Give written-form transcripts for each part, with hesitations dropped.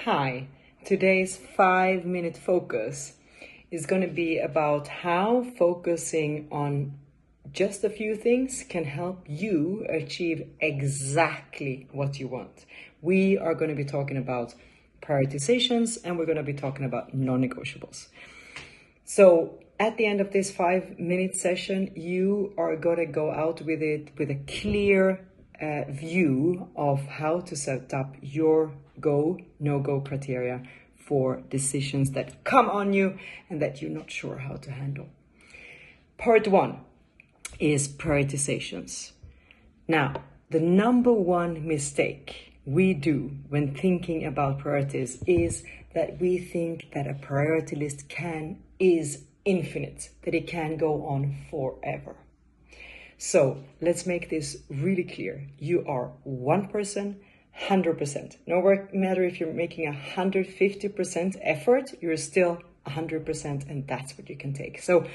Hi, today's 5-minute focus is going to be about how focusing on just a few things can help you achieve exactly what you want. We are going to be talking about prioritizations and we're going to be talking about non-negotiables. So at the end of this 5-minute session, you are going to go out with it with a clear view of how to set up your go, no-go criteria for decisions that come on you and that you're not sure how to handle. Part 1 is prioritizations. Now, the number one mistake we do when thinking about priorities is that we think that a priority list is infinite, that it can go on forever. So let's make this really clear. You are one person, 100%. No matter if you're making 150% effort, you're still 100%, and that's what you can take. So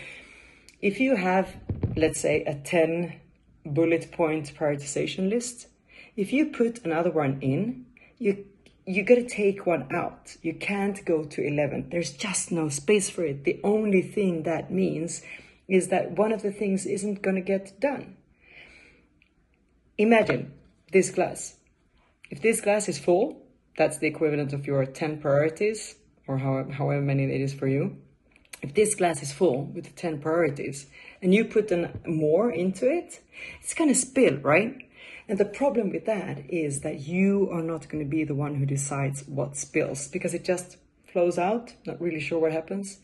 if you have, let's say, a 10 bullet point prioritization list, if you put another one in, you got to take one out. You can't go to 11. There's just no space for it. The only thing that means is that one of the things isn't going to get done. Imagine this glass. If this glass is full, that's the equivalent of your 10 priorities, or however many it is for you. If this glass is full with 10 priorities and you put more into it, it's going to spill, right? And the problem with that is that you are not going to be the one who decides what spills, because it just flows out, not really sure what happens.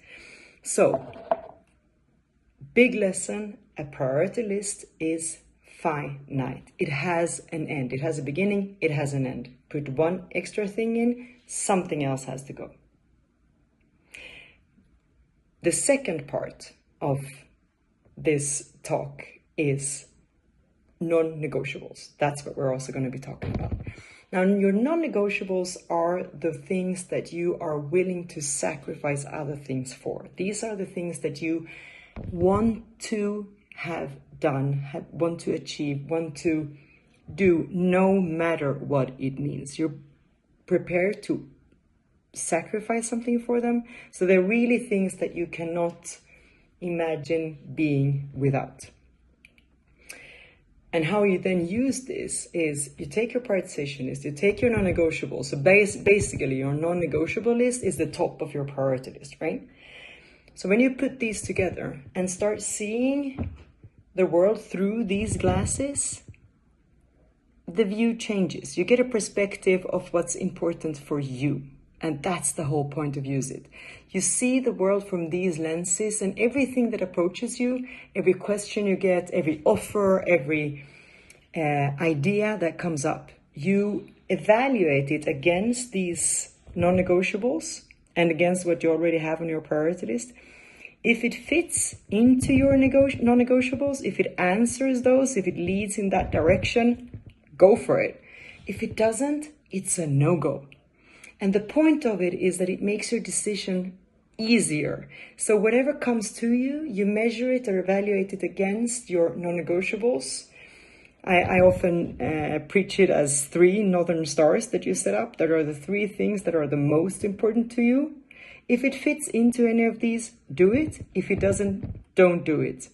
So, big lesson, a priority list is finite. It has an end. It has a beginning, it has an end. Put one extra thing in, something else has to go. The second part of this talk is non-negotiables. That's what we're also going to be talking about. Now, your non-negotiables are the things that you are willing to sacrifice other things for. These are the things that you want to have done, want to achieve, want to do, no matter what it means. You're prepared to sacrifice something for them. So they're really things that you cannot imagine being without. And how you then use this is you take your prioritization list, you take your non-negotiable. So basically your non-negotiable list is the top of your priority list, right? So when you put these together and start seeing the world through these glasses, the view changes. You get a perspective of what's important for you. And that's the whole point of use it. You see the world from these lenses, and everything that approaches you, every question you get, every offer, every idea that comes up, you evaluate it against these non-negotiables and against what you already have on your priority list. If it fits into your non-negotiables, if it answers those, if it leads in that direction, go for it. If it doesn't, it's a no-go. And the point of it is that it makes your decision easier. So whatever comes to you, you measure it or evaluate it against your non-negotiables. I often preach it as 3 northern stars that you set up. That are the 3 things that are the most important to you. If it fits into any of these, do it. If it doesn't, don't do it.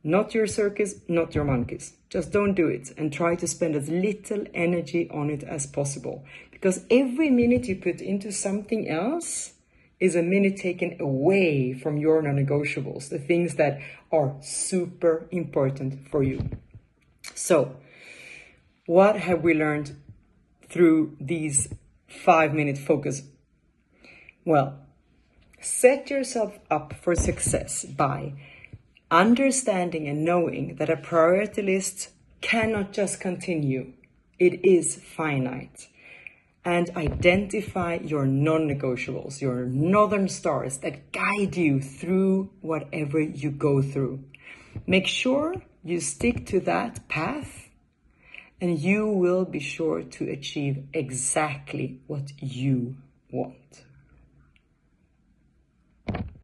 Not your circus, not your monkeys. Just don't do it and try to spend as little energy on it as possible. Because every minute you put into something else is a minute taken away from your non-negotiables, the things that are super important for you. So, what have we learned through these 5-minute focus? Well, set yourself up for success by understanding and knowing that a priority list cannot just continue. It is finite. And identify your non-negotiables, your northern stars that guide you through whatever you go through. Make sure you stick to that path, and you will be sure to achieve exactly what you want.